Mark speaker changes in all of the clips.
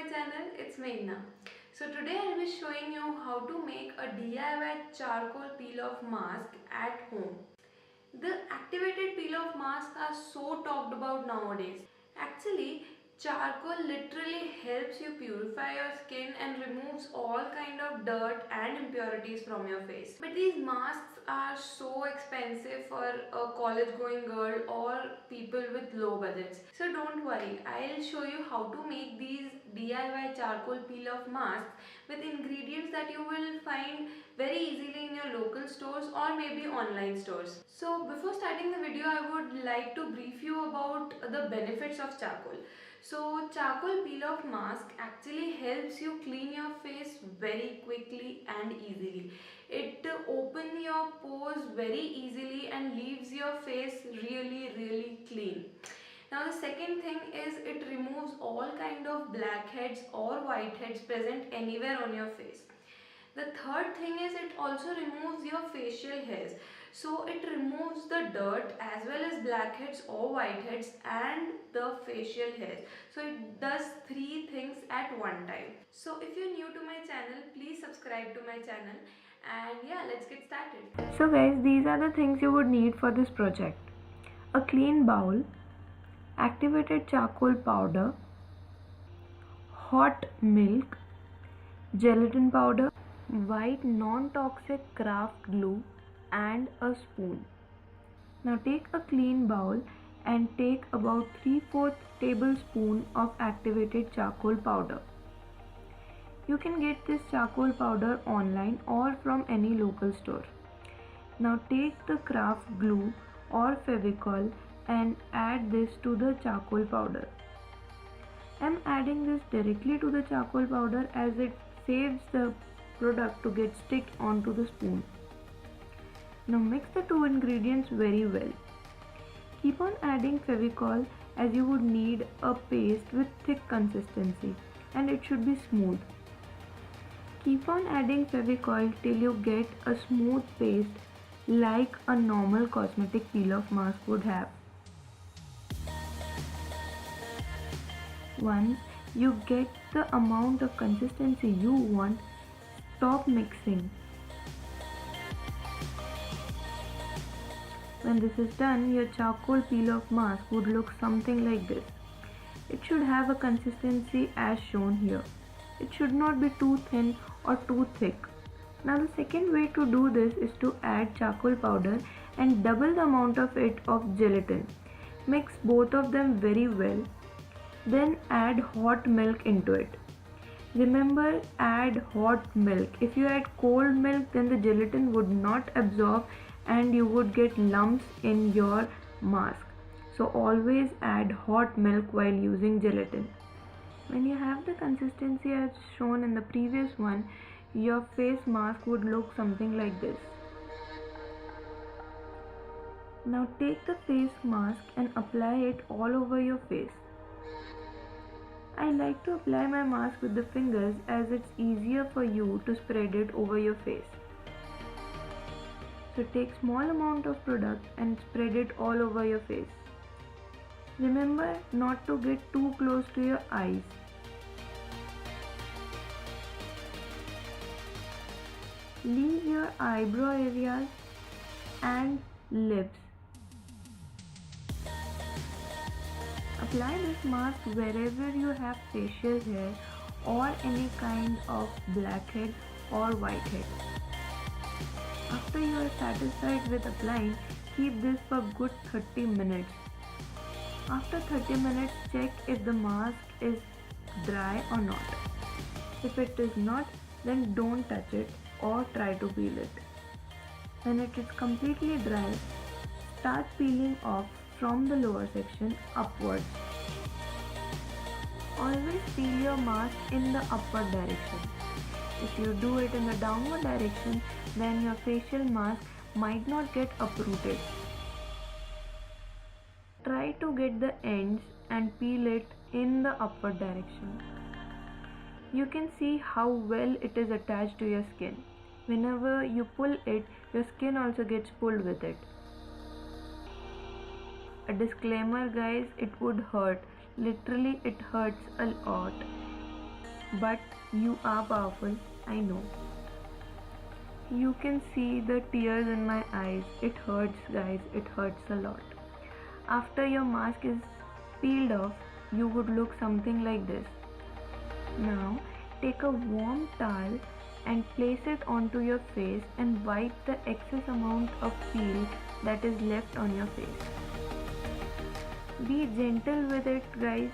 Speaker 1: channel, it's Meghna. So today I'll be showing you how to make a DIY charcoal peel off mask at home. The activated peel off masks are so talked about nowadays. Actually, charcoal literally helps you purify your skin and removes all kind of dirt and impurities from your face. But these masks are so expensive for a college going girl or people with low budgets. So don't worry, I'll show you how to make these DIY charcoal peel off masks with ingredients that you will find very easily in your local stores or maybe online stores. So before starting the video, I would like to brief you about the benefits of charcoal. So charcoal peel off mask actually helps you clean your face very quickly and easily. It opens your pores very easily and leaves your face really clean. Now the second thing is it removes all kind of blackheads or whiteheads present anywhere on your face. The third thing is it also removes your facial hairs. So it removes the dirt as well as blackheads or whiteheads and the facial hairs. So it does three things at one time. So if you're new to my channel, please subscribe to my channel. And yeah, let's get started.
Speaker 2: So guys, these are the things you would need for this project. A clean bowl, activated charcoal powder, hot milk, gelatin powder, white non-toxic craft glue and a spoon. Now take a clean bowl and take about 3/4 tablespoon of activated charcoal powder. You can get this charcoal powder online or from any local store. Now take the craft glue or Fevicol and add this to the charcoal powder. I am adding this directly to the charcoal powder as it saves the product to get stick onto the spoon. Now mix the two ingredients very well. Keep on adding Fevicol as you would need a paste with thick consistency and it should be smooth. Keep on adding Fevicol till you get a smooth paste like a normal cosmetic peel off mask would have. Once you get the amount of consistency you want, stop mixing. When this is done, your charcoal peel off mask would look something like this. It should have a consistency as shown here. It should not be too thin or too thick. Now the second way to do this is to add charcoal powder and double the amount of it of gelatin. Mix both of them very well. Then add hot milk into it. Remember, add hot milk. If you add cold milk, then the gelatin would not absorb and you would get lumps in your mask. So always add hot milk while using gelatin. When you have the consistency as shown in the previous one, your face mask would look something like this. Now take the face mask and apply it all over your face. I like to apply my mask with the fingers as it's easier for you to spread it over your face. So take small amount of product and spread it all over your face. Remember not to get too close to your eyes. Leave your eyebrow areas and lips. Apply this mask wherever you have facial hair or any kind of blackhead or whitehead. After you are satisfied with applying, keep this for good 30 minutes. After 30 minutes, check if the mask is dry or not. If it is not, then don't touch it or try to peel it. When it is completely dry, start peeling off from the lower section upwards. Always peel your mask in the upward direction. If you do it in the downward direction, then your facial mask might not get uprooted. Try to get the ends and peel it in the upward direction. You can see how well it is attached to your skin. Whenever you pull it, your skin also gets pulled with it. A disclaimer guys, it would hurt. Literally it hurts a lot. but you are powerful, I know. You can see the tears in my eyes. It hurts, guys, it hurts a lot. After your mask is peeled off, you would look something like this. Now, take a warm towel and place it onto your face and wipe the excess amount of peel that is left on your face. Be gentle with it, guys.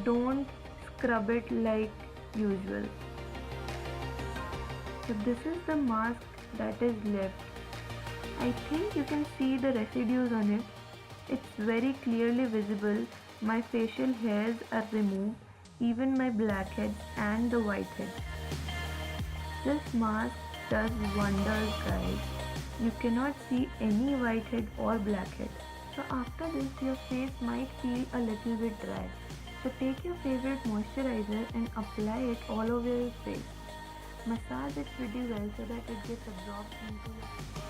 Speaker 2: Don't scrub it like usual. So this is the mask that is left. I think you can see the residues on it. It's very clearly visible. My facial hairs are removed, even my blackheads and the whiteheads. This mask does wonders, guys. You cannot see any whitehead or blackhead. So after this, your face might feel a little bit dry. So take your favorite moisturizer and apply it all over your face. Massage it pretty well so that it gets absorbed into your face.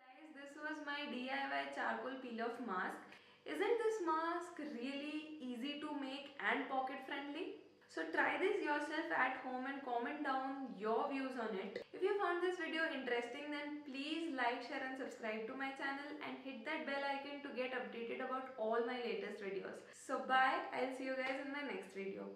Speaker 1: Guys, this was my DIY charcoal peel off mask. Isn't this mask really easy to make and pocket friendly? So try this yourself at home and comment down your views on it. If you found this video interesting, then please like, share and subscribe to my channel and hit that bell icon to get updated about all my latest videos. So bye, I'll see you guys in my next video.